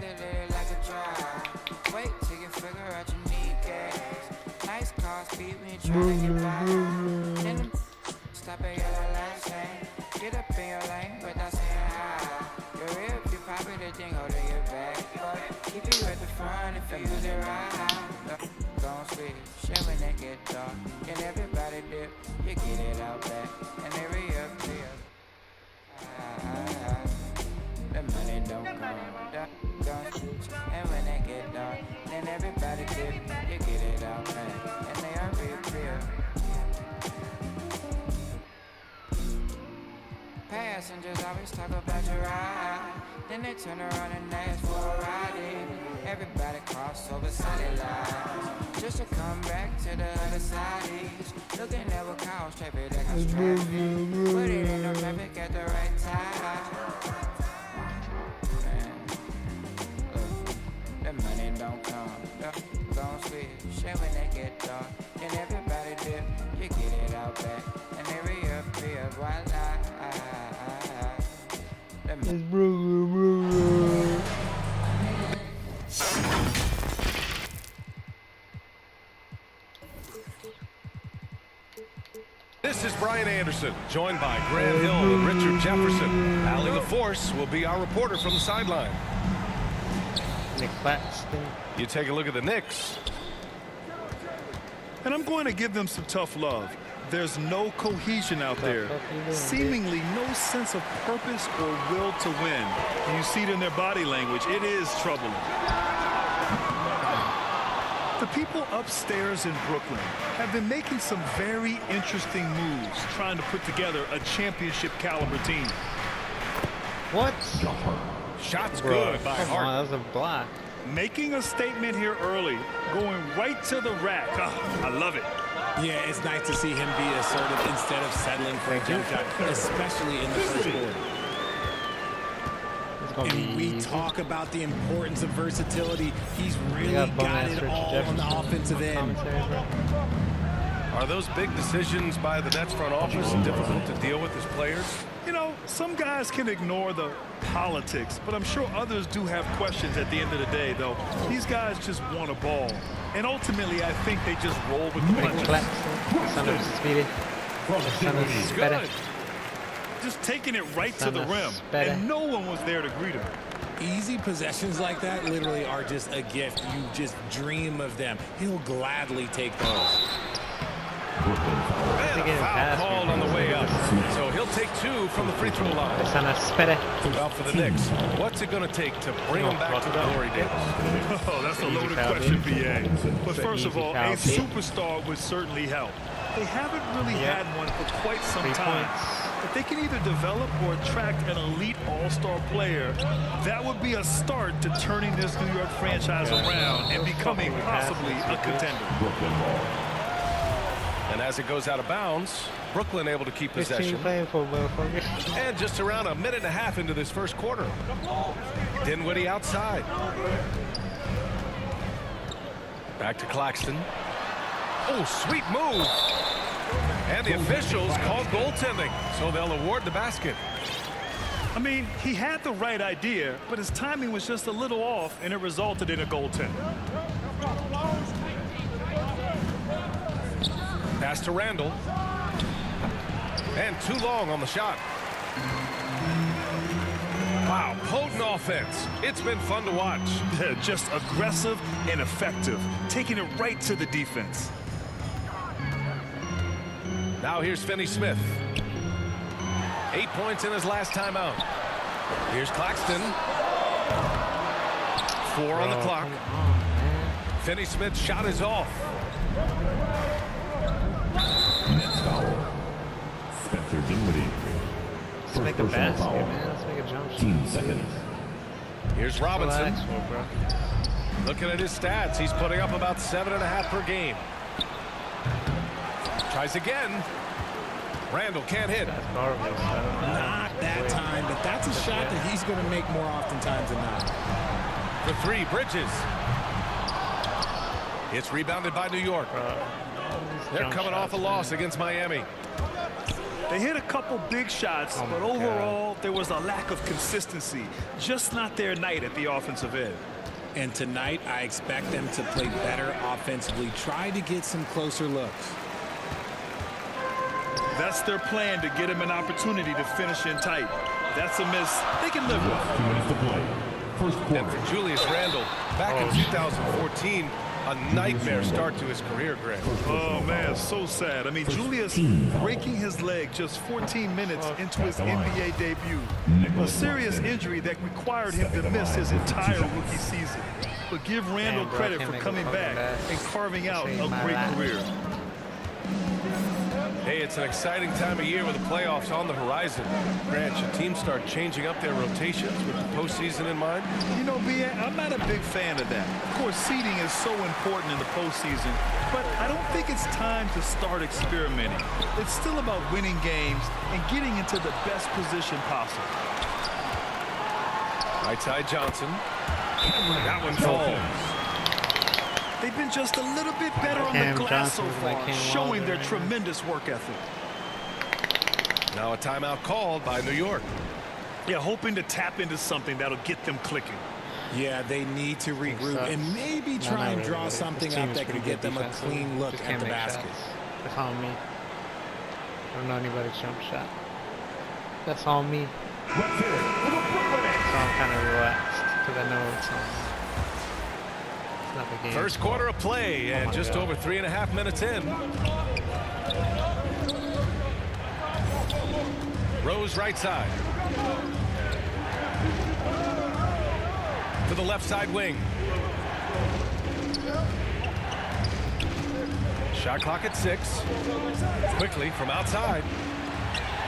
it like a drive. Wait till you figure out you need gas. Nice car speed when you trying to get by. Then the stop at yellow light saying, get up in your lane without saying hi. Your real, you pop it, the thing hold your back. But keep you at the front if you use it right. Gon' switch, shit when they get dark. Can everybody dip? You get it out back, and they reappear. The money don't come, gon' switch, and when they get dark, then everybody dip. You get it out back, and they are reappear. Passengers always talk about your ride, then they turn around and ask for a ride in. Everybody cross over solid lines, just to come back to the other side. Looking at what cause traffic that cause traffic, put it in the traffic at the right time. The money don't come, gon' switch, shit when they get dark, then everybody dip, you get it out back, and they reappear, voila. It's Brooklyn. This is Brian Anderson, joined by Grant Hill and Richard Jefferson. Allie LaForce will be our reporter from the sideline. Nick Claxton. You take a look at the Knicks. And I'm going to give them some tough love. There's no cohesion out there. Seemingly no sense of purpose or will to win. And you see it in their body language. It is troubling. The people upstairs in Brooklyn have been making some very interesting moves, trying to put together a championship caliber team. What? Shots good by Come on, Hart. that was a block. Making a statement here early, going right to the rack. Oh, I love it. Yeah, it's nice to see him be assertive instead of settling for a jump shot, especially in the first quarter. And we talk about the importance of versatility. He's really got it all on the offensive end. Are those big decisions by the Nets front office difficult to deal with as players? You know, some guys can ignore the politics, but I'm sure others do have questions at the end of the day, though. These guys just want a ball. And ultimately, I think they just roll with the punches. Son of Speedy. Son of Speedy. Just taking it right to the rim, and no one was there to greet him. Easy possessions like that literally are just a gift. You just dream of them. He'll gladly take those. And a foul called on the way up. So he'll take two from the free throw line. Son of Speedy. Well, for the Knicks, what's it going to take to bring them back to the glory days? Oh, that's a loaded question, BA. But first of all, a superstar would certainly help. They haven't really had one for quite some time. If they can either develop or attract an elite all-star player, that would be a start to turning this New York franchise around and becoming possibly a contender. And as it goes out of bounds, Brooklyn able to keep possession. And just around a minute and a half into this first quarter. Dinwiddie outside. Back to Claxton. Oh, sweet move. And the officials called goaltending, so they'll award the basket. I mean, he had the right idea, but his timing was just a little off, and it resulted in a goaltend. Pass to Randall. And too long on the shot. Wow, potent offense. It's been fun to watch. Just aggressive and effective, taking it right to the defense. Now here's Finney Smith. 8 points in his last time out. Here's Claxton. 4 on the clock. Finney Smith's shot is off. Next foul. Spencer Dinwiddie. Let's make a basket, man. Let's make a jump shot. 15 seconds. Here's Robinson. Looking at his stats, he's putting up about 7.5 per game. Tries again. Randall can't hit. Not that time, but that's a shot that he's going to make more oftentimes than not. For three, Bridges. It's rebounded by New York. They're coming off a loss against Miami. They hit a couple big shots, but overall, there was a lack of consistency. Just not their night at the offensive end. And tonight, I expect them to play better offensively. Try to get some closer looks. That's their plan, to get him an opportunity to finish in tight. That's a miss they can live with. 2 minutes to play. First quarter. And for Julius Randle, back in 2014, a nightmare start to his career, Greg. Oh, man, so sad. I mean, Julius breaking his leg just 14 minutes into his NBA debut. A serious injury that required him to miss his entire rookie season. But give Randle credit for coming back and carving out a great career. Hey, it's an exciting time of year with the playoffs on the horizon. Grant, should teams start changing up their rotations with the postseason in mind? You know, B.A., I'm not a big fan of that. Of course, seeding is so important in the postseason, but I don't think it's time to start experimenting. It's still about winning games and getting into the best position possible. Right side Johnson. That one falls. They've been just a little bit better on the glass so far, showing their tremendous work ethic. Now a timeout called by New York. Yeah, hoping to tap into something that'll get them clicking. Yeah, they need to regroup and maybe try and draw something up that can get them a clean look at the basket. That's on me. I don't know anybody's jump shot. That's on me. So I'm kind of relaxed because I know it's on. First quarter of play, and just over 3.5 minutes in. Rose right side. To the left side wing. Shot clock at 6. Quickly from outside.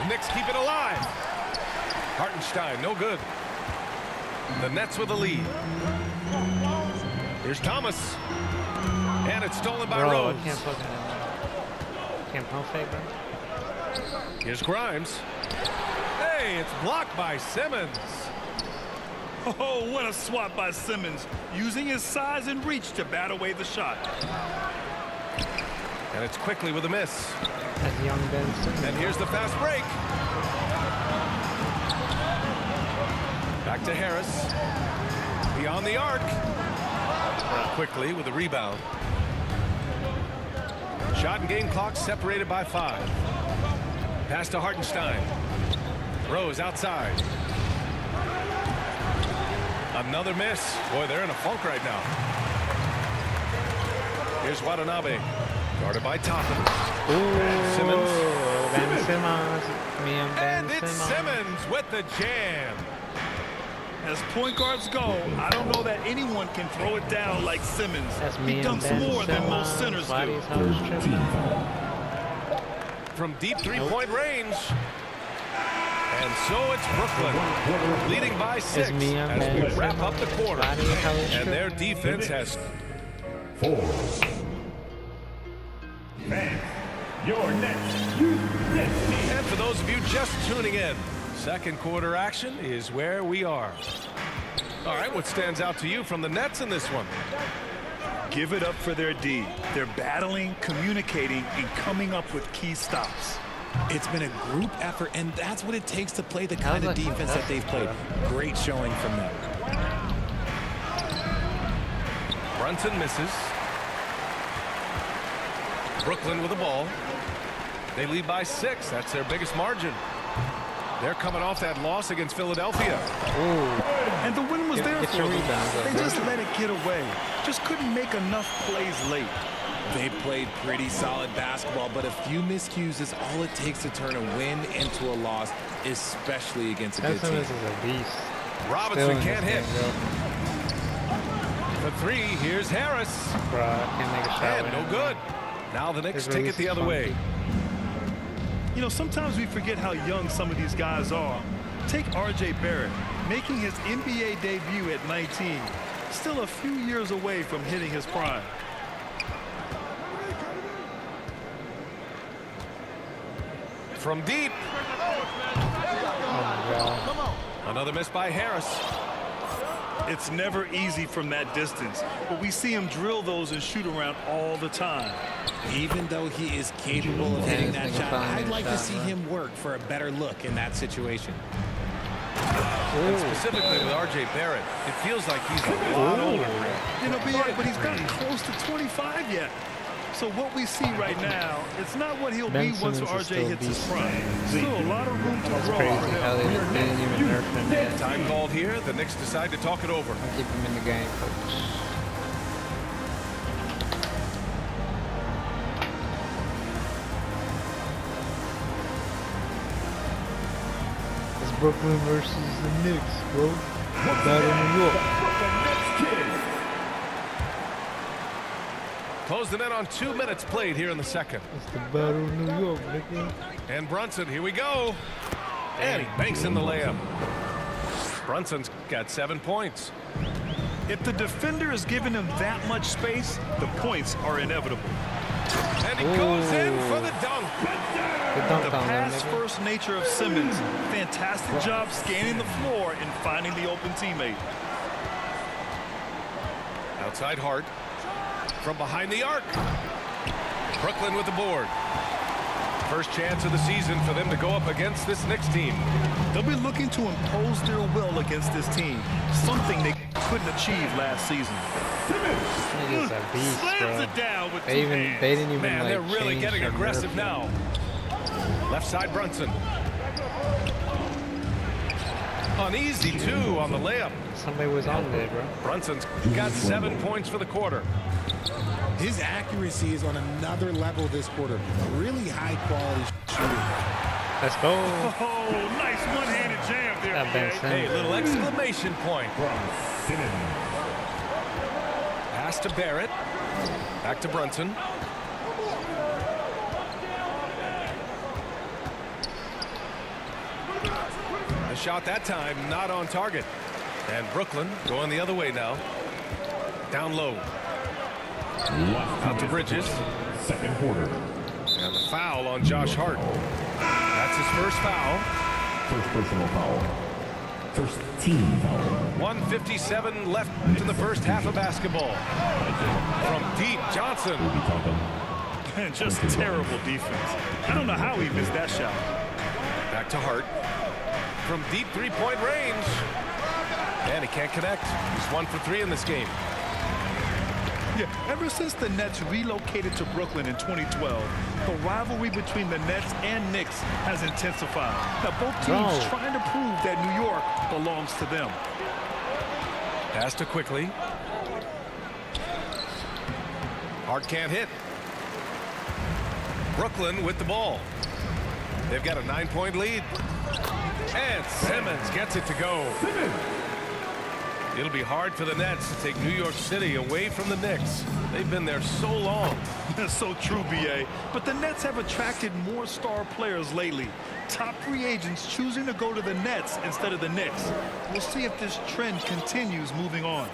The Knicks keep it alive. Hartenstein, no good. The Nets with the lead. Here's Thomas. And it's stolen by Rose. Can't pump fake, bro. Here's Grimes. Hey, it's blocked by Simmons. Oh, what a swat by Simmons, using his size and reach to bat away the shot. And it's quickly with a miss. That's young Ben Simmons. And here's the fast break. Back to Harris. Beyond the arc. Quickly with a rebound. Shot and game clock separated by 5. Pass to Hartenstein. Rose outside. Another miss. Boy, they're in a funk right now. Here's Watanabe. Guarded by Toppin. Simmons. Ben Simmons. Me and Ben And it's Simmons with the jam. As point guards go, I don't know that anyone can throw it down like Simmons. He dunks more than most centers do. From deep three-point range. And so it's Brooklyn leading by 6 as we wrap up the quarter. And their defense has 4. Fans, your next youth next. And for those of you just tuning in, second quarter action is where we are. All right, what stands out to you from the Nets in this one? Give it up for their D. They're battling, communicating, and coming up with key stops. It's been a group effort, and that's what it takes to play the kind of defense that they've played. Great showing from them. Brunson misses. Brooklyn with the ball. They lead by 6. That's their biggest margin. They're coming off that loss against Philadelphia. And the win was there for them. They just let it get away. Just couldn't make enough plays late. They played pretty solid basketball, but a few miscues is all it takes to turn a win into a loss, especially against a good team. This is a beast. Robinson can't hit. For 3, here's Harris. Bro, I can't make a shot. And no good. Now the Knicks take it the other way. You know, sometimes we forget how young some of these guys are. Take R.J. Barrett, making his NBA debut at 19. Still a few years away from hitting his prime. From deep. Oh my God. Another miss by Harris. It's never easy from that distance, but we see him drill those and shoot around all the time. Even though he is capable of hitting that shot, I'd like to see him work for a better look in that situation. And specifically with R.J. Barrett, it feels like he's a lot older. You know, but he's not close to 25 yet. So what we see right now, it's not what he'll be once R.J. hits his prime. Still a lot of room to grow. Crazy how they didn't even nerf him yet. Time called here. The Knicks decide to talk it over. I'll keep him in the game, folks. It's Brooklyn versus the Knicks, bro. Battle of New York. Close the net on 2 minutes played here in the second. It's the Battle of New York, nigga. And Brunson, here we go. And he banks in the layup. Brunson's got 7 points. If the defender is giving him that much space, the points are inevitable. And he goes in for the dunk. The pass-first nature of Simmons. Fantastic job scanning the floor and finding the open teammate. Outside Hart. From behind the arc. Brooklyn with the board. First chance of the season for them to go up against this Knicks team. They'll be looking to impose their will against this team, something they couldn't achieve last season. It is a beast, Slams bro. it down with They didn't even Man, like they're really change getting their aggressive nerf. now. Left side Brunson. Uneasy too on the layup. Somebody was on there, bro. Brunson's got 7 points for the quarter. His accuracy is on another level this quarter. Really high quality shooting. Let's go. Oh, nice one-handed jam there. That Ben BA. Hey, Simmons. little exclamation point. Pass to Barrett. Back to Brunson. A shot that time not on target. And Brooklyn going the other way now. Down low. Out to Bridges. Second quarter. And the foul on Josh Hart. That's his first foul. First personal foul. First team foul. 1:57 left in the first half of basketball. From deep, Johnson. Man, just terrible defense. I don't know how he missed that shot. Back to Hart. From deep three-point range. And he can't connect. He's 1 for 3 in this game. Yeah, ever since the Nets relocated to Brooklyn in 2012, the rivalry between the Nets and Knicks has intensified. Now, both teams trying to prove that New York belongs to them. Pass to Quickly. Hart can't hit. Brooklyn with the ball. They've got a 9-point lead. And Simmons gets it to go. It'll be hard for the Nets to take New York City away from the Knicks. They've been there so long. That's so true, BA. But the Nets have attracted more star players lately. Top free agents choosing to go to the Nets instead of the Knicks. We'll see if this trend continues moving on.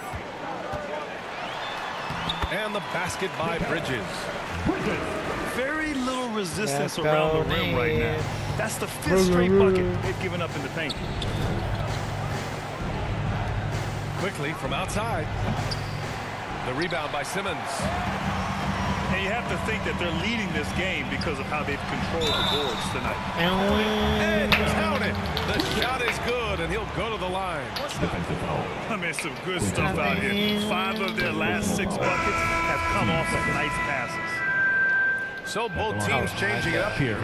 And the basket by Bridges. Very little resistance around the rim right now. That's the 5th straight bucket they've given up in the paint. Quickly from outside. The rebound by Simmons. And you have to think that they're leading this game because of how they've controlled the boards tonight. And count it. The shot is good, and he'll go to the line. I mean, some good stuff out here. 5 of their last 6 buckets have come off of nice passes. So both teams changing it up here.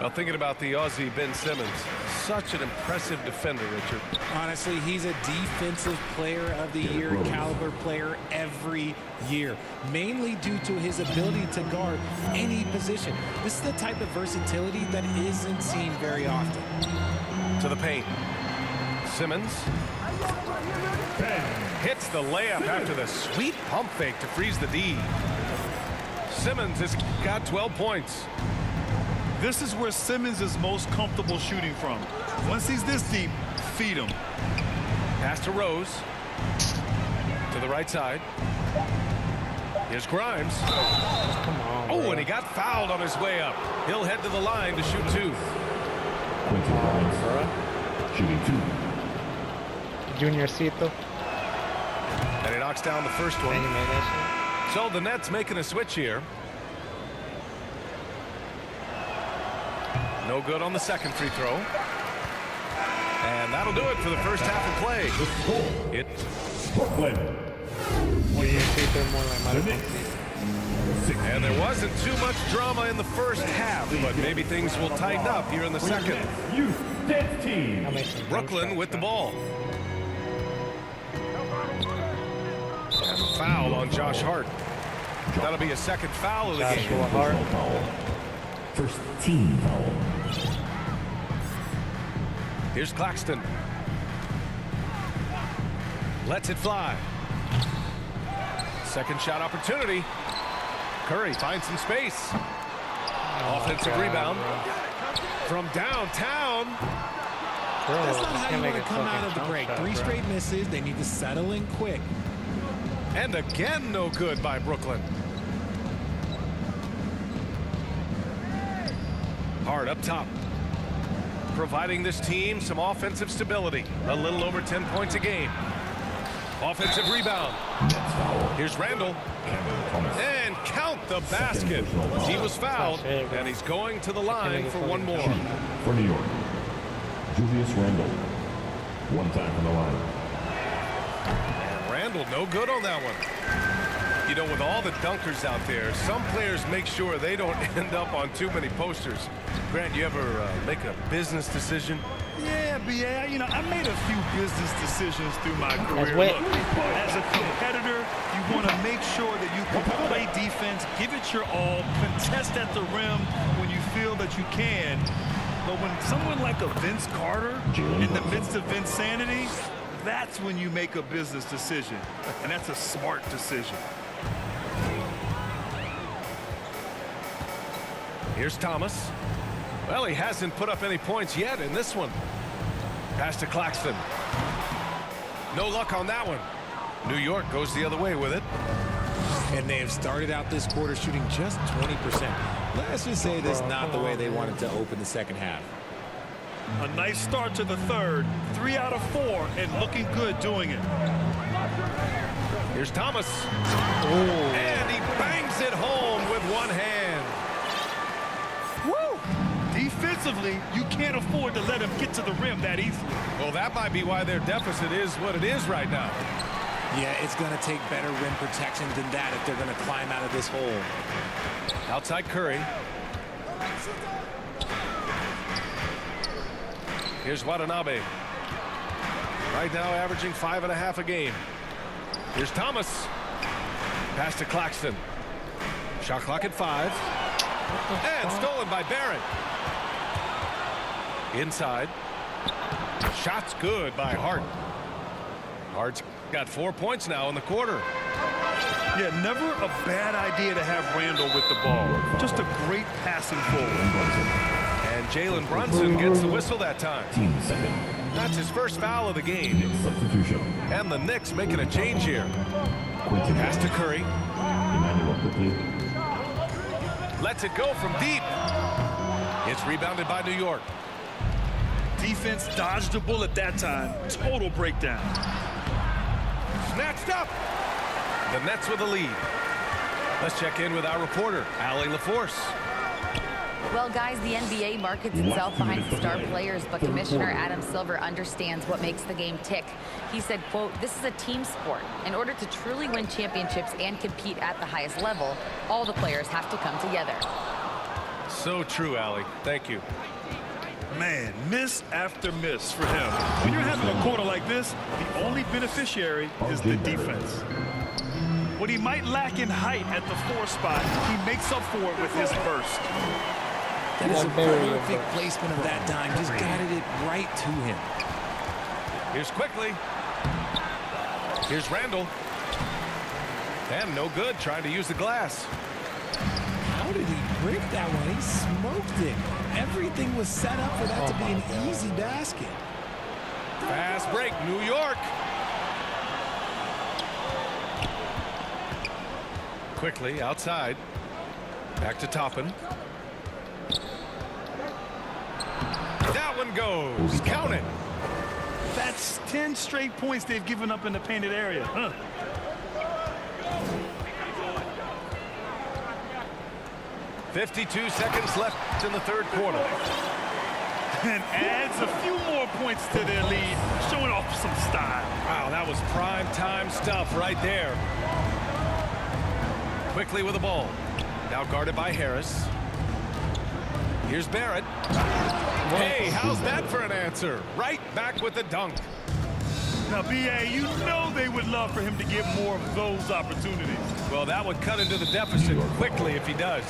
Well, thinking about the Aussie Ben Simmons, such an impressive defender, Richard. Honestly, he's a defensive player of the year caliber player every year, mainly due to his ability to guard any position. This is the type of versatility that isn't seen very often. To the paint. Simmons hits the layup after the sweet pump fake to freeze the D. Simmons has got 12 points. This is where Simmons is most comfortable shooting from. Once he's this deep, feed him. Pass to Rose. To the right side. Here's Grimes. Come on, Oh, bro. and he got fouled on his way up. He'll head to the line to shoot 2. Quentin Grimes, shooting 2. Juniorcito. And he knocks down the first one. And he made that So the Nets making a switch here. No good on the second free throw. And that'll do it for the first half of play. It. Brooklyn. Juniorcito more like Marathon. And there wasn't too much drama in the first half, but maybe things will tighten up here in the second. Youth Dance Team. Brooklyn with the ball. And a foul on Josh Hart. That'll be a second foul of the game. Joshua Hart. First team foul. Here's Claxton. Lets it fly. Second shot opportunity. Curry finds some space. Offensive rebound from downtown. That's not how you want to come out of the break. Three straight misses. They need to settle in quick. And again, no good by Brooklyn. Hart up top, providing this team some offensive stability. A little over 10 points a game. Offensive rebound. Here's Randall. And count the basket. He was fouled, and he's going to the line for one more. For New York, Julius Randle. One time from the line. And Randall, no good on that one. You know, with all the dunkers out there, some players make sure they don't end up on too many posters. Grant, you ever make a business decision? Yeah, B.A., you know, I made a few business decisions through my career. wet. Look, as a competitor, you want to make sure that you can play defense, give it your all, contest at the rim when you feel that you can. But when someone like a Vince Carter, in the midst of insanity, that's when you make a business decision. And that's a smart decision. Here's Thomas. Well, he hasn't put up any points yet in this one. Pass to Claxton. No luck on that one. New York goes the other way with it. And they have started out this quarter shooting just 20%. Let's just say this is not the way they wanted to open the second half. A nice start to the third. 3 out of 4 and looking good doing it. Here's Thomas. And he bangs it home with one hand. Woo! Defensively, you can't afford to let him get to the rim that easily. Well, that might be why their deficit is what it is right now. Yeah, it's going to take better rim protection than that if they're going to climb out of this hole. Outside Curry. Here's Watanabe. Right now averaging 5.5 a game. Here's Thomas. Pass to Claxton. Shot clock at 5. And stolen by Barrett. Inside. Shot's good by Hart. Hart's got 4 points now in the quarter. Yeah, never a bad idea to have Randall with the ball. Just a great passing forward. And Jalen Brunson gets the whistle that time. Team second. That's his first foul of the game. Substitution. And the Knicks making a change here. Quentin Pass to Curry. Emmanuel quickly. Lets it go from deep. It's rebounded by New York. Defense dodged a bullet that time. Total breakdown. Snatched up. The Nets with the lead. Let's check in with our reporter, Allie LaForce. Well, guys, the NBA markets itself behind star players, but Commissioner Adam Silver understands what makes the game tick. He said, quote, "This is a team sport. In order to truly win championships and compete at the highest level, all the players have to come together." So true, Allie. Thank you. Man, miss after miss for him. When you're having a quarter like this, the only beneficiary is the defense. What he might lack in height at the 4 spot, he makes up for it with his burst. That is a perfect placement of that dime. Just guided it right to him. Here's Quickly. Here's Randall. And no good, trying to use the glass. How did he break that one? He smoked it. Everything was set up for that to be an easy basket. Fast break, New York. Quickly outside. Back to Toppin. That one goes. Count it. That's 10 straight points they've given up in the painted area. Huh? 52 seconds left in the third quarter. And adds a few more points to their lead, showing off some style. Wow, that was prime time stuff right there. Quickly with the ball. Now guarded by Harris. Here's Barrett. Hey, how's that for an answer? Right back with the dunk. Now, B.A., you know they would love for him to get more of those opportunities. Well, that would cut into the deficit quickly if he does.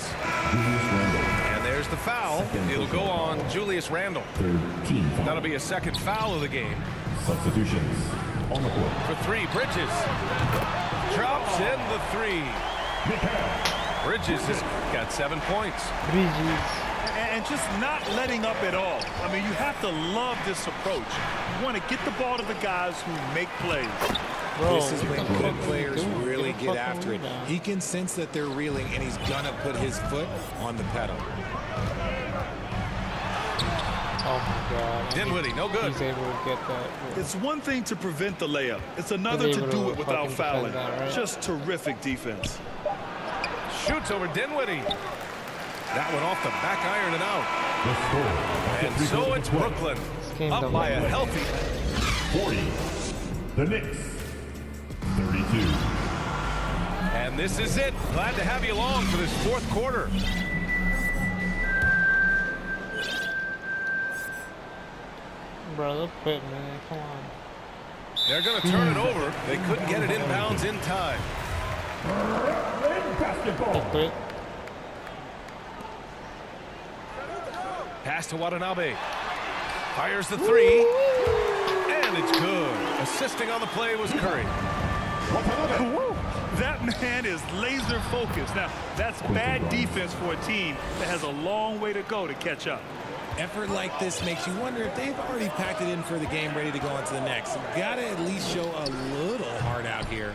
And there's the foul. It'll go on Julius Randle. That'll be a second foul of the game. Substitutions on the court. For three, Bridges. Drops in the three. Bridges has got 7 points. And just not letting up at all. I mean, you have to love this approach. You want to get the ball to the guys who make plays. This is when good players really get after it. He can sense that they're reeling, and he's going to put his foot on the pedal. Oh, my God. Dinwiddie, no good. He's able to get that. It's one thing to prevent the layup. It's another to do it without fouling. That, right? Just terrific defense. Shoots over Dinwiddie. That one off the back iron and out. And so it's Brooklyn up by a healthy 40. The Knicks 32. And this is it. Glad to have you along for this fourth quarter. Bro, they'll quit, man. Come on. They're going to turn it over. They couldn't get it inbounds in time. Basketball. Quit. Pass to Watanabe. Fires the three. And it's good. Assisting on the play was Curry. That man is laser focused. Now, that's bad defense for a team that has a long way to go to catch up. Effort like this makes you wonder if they've already packed it in for the game, ready to go on to the next. Got to at least show a little heart out here.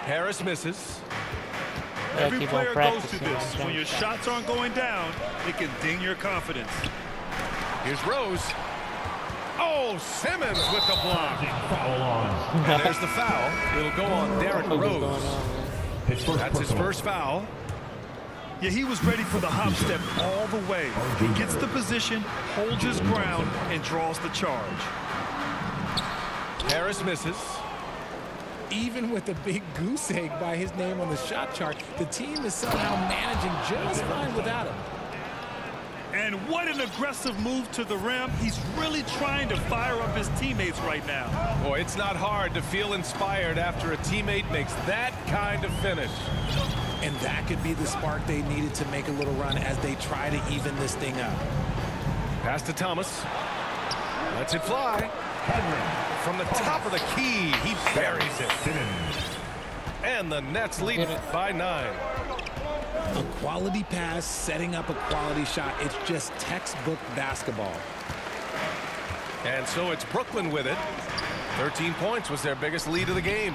Harris misses. Every player goes through this. When your shots aren't going down, it can ding your confidence. Here's Rose. Oh, Simmons with the block. Foul on. And there's the foul. It'll go on Derrick Rose. That's his first foul. Yeah, he was ready for the hop step all the way. He gets the position, holds his ground, and draws the charge. Harris misses. Even with a big goose egg by his name on the shot chart, the team is somehow managing just fine without him. And what an aggressive move to the rim. He's really trying to fire up his teammates right now. Boy, it's not hard to feel inspired after a teammate makes that kind of finish. And that could be the spark they needed to make a little run as they try to even this thing up. Pass to Thomas. Lets it fly. From the top of the key, he buries it. And the Nets lead by 9. A quality pass, setting up a quality shot. It's just textbook basketball. And so it's Brooklyn with it. 13 points was their biggest lead of the game.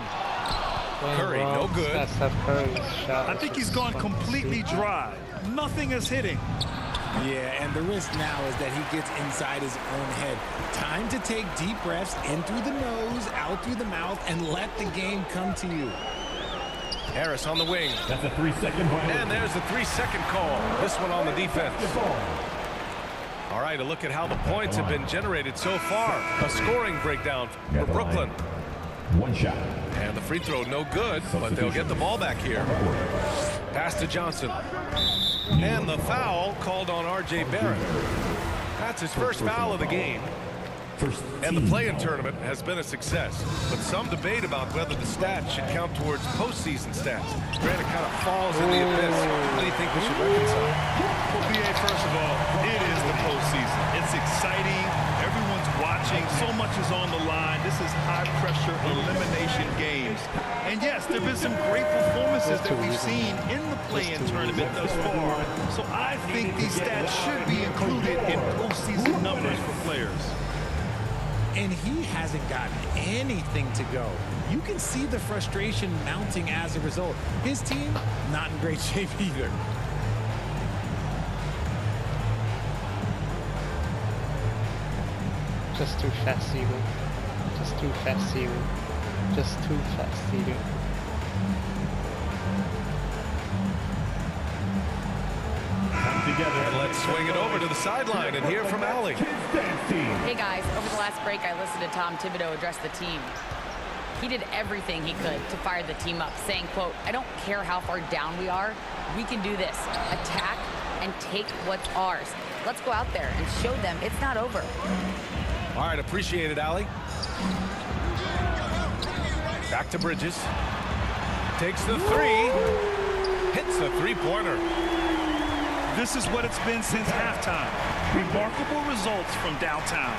Curry, no good. I think he's gone completely dry. Nothing is hitting. Yeah, and the risk now is that he gets inside his own head. Time to take deep breaths in through the nose, out through the mouth, and let the game come to you. Harris on the wing. That's a 3-second violation. And there's the 3-second call. This one on the defense. All right, a look at how the points have been generated so far. A scoring breakdown for Brooklyn. One shot. And the free throw no good, but they'll get the ball back here. Pass to Johnson. And the foul called on R.J. Barrett. That's his first foul of the game. And the play-in tournament has been a success, but some debate about whether the stats should count towards postseason stats. Granted, kind of falls in the abyss. What do you think we should reconcile? Well, B.A., first of all, it is the postseason. It's exciting. Everyone's watching. So much is on the line. This is high-pressure elimination games. And yes, there have been some great performances that we've seen in the play-in tournament thus far. So I think these stats should be included in postseason numbers for players. And he hasn't gotten anything to go. You can see the frustration mounting as a result. His team, not in great shape either. Just too fast, even. Just too festive. Just too festive. Together. And let's swing it over to the sideline and hear from Allie. Hey guys, over the last break I listened to Tom Thibodeau address the team. He did everything he could to fire the team up, saying, quote, "I don't care how far down we are, we can do this. Attack and take what's ours. Let's go out there and show them it's not over." All right, appreciate it, Allie. Back to Bridges. Takes the three. Hits a three-pointer. This is what it's been since halftime. Remarkable results from downtown.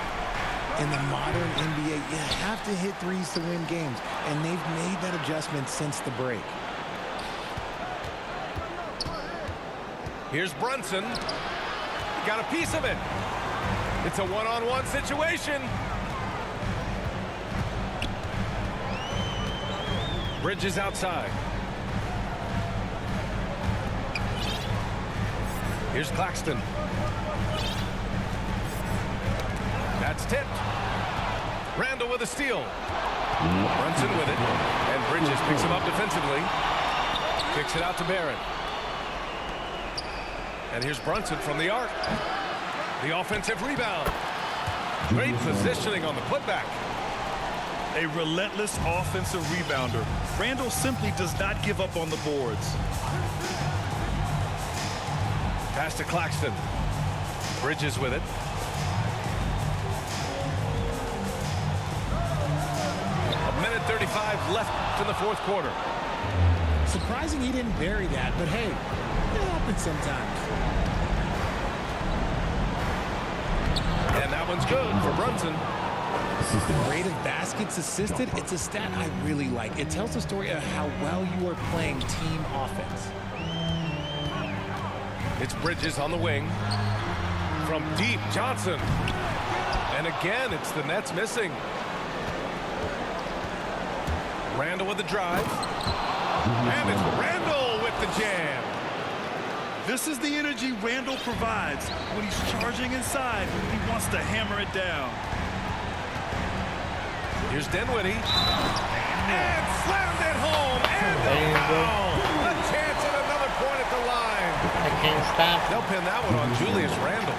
In the modern NBA, you have to hit threes to win games, and they've made that adjustment since the break. Here's Brunson. Got a piece of it. It's a one-on-one situation. Bridges outside. Here's Claxton. That's tipped. Randall with a steal. Brunson with it. And Bridges picks him up defensively. Kicks it out to Barrett. And here's Brunson from the arc. The offensive rebound. Great positioning on the putback. A relentless offensive rebounder. Randall simply does not give up on the boards. Pass to Claxton. Bridges with it. A minute 35 left in the fourth quarter. Surprising he didn't bury that, but hey, it happens sometimes. And that one's good for Brunson. Rate of baskets assisted, it's a stat I really like. It tells the story of how well you are playing team offense. It's Bridges on the wing. From deep, Johnson. And again, it's the Nets missing. Randall with the drive. And it's Randall with the jam. This is the energy Randall provides. When he's charging inside, he wants to hammer it down. Here's Dinwiddie. And slammed it home. And the foul. A chance at another point at the line. I can't stop. They'll pin that one on Julius Randle.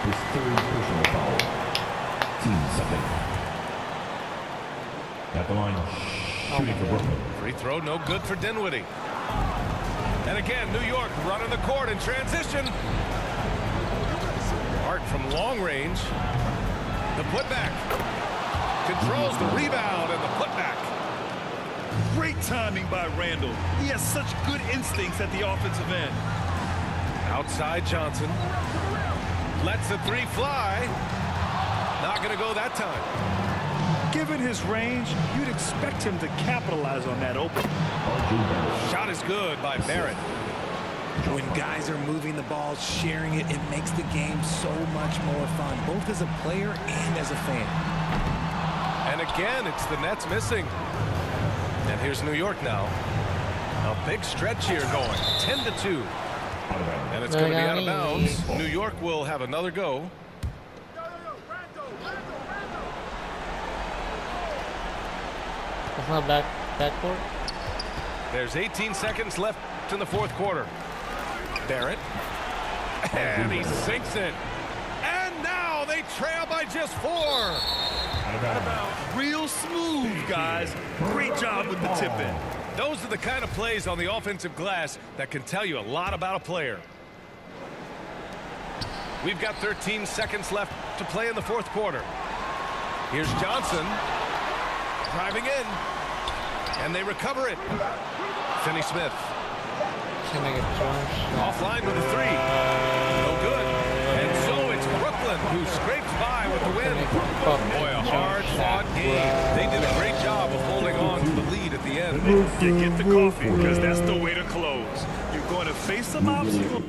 His third personal foul. Team second. At the line, shooting for Brooklyn. Free throw, no good for Dinwiddie. And again, New York running the court in transition. Hart from long range. The putback. Controls the rebound and the putback. Great timing by Randall. He has such good instincts at the offensive end. Outside Johnson. Lets the three fly. Not going to go that time. Given his range, you'd expect him to capitalize on that open. Shot is good by Barrett. When guys are moving the ball, sharing it, it makes the game so much more fun, both as a player and as a fan. And again, it's the Nets missing. And here's New York now. A big stretch here going. 10-2. And it's going to be out of bounds. New York will have another go. That's not backcourt. There's 18 seconds left in the fourth quarter. Barrett. And he sinks it. And now they trail by just 4. Real smooth, guys. Great job with the tip-in. Those are the kind of plays on the offensive glass that can tell you a lot about a player. We've got 13 seconds left to play in the fourth quarter. Here's Johnson. Driving in. And they recover it. Finney-Smith. Can I get George? Offline with a three. No good. And so it's Brooklyn who scrapes by with the win. Boy, a hard-fought game. They did a great job of holding on to the lead at the end. You get the coffee because that's the way to close. You're going to face some obstacles.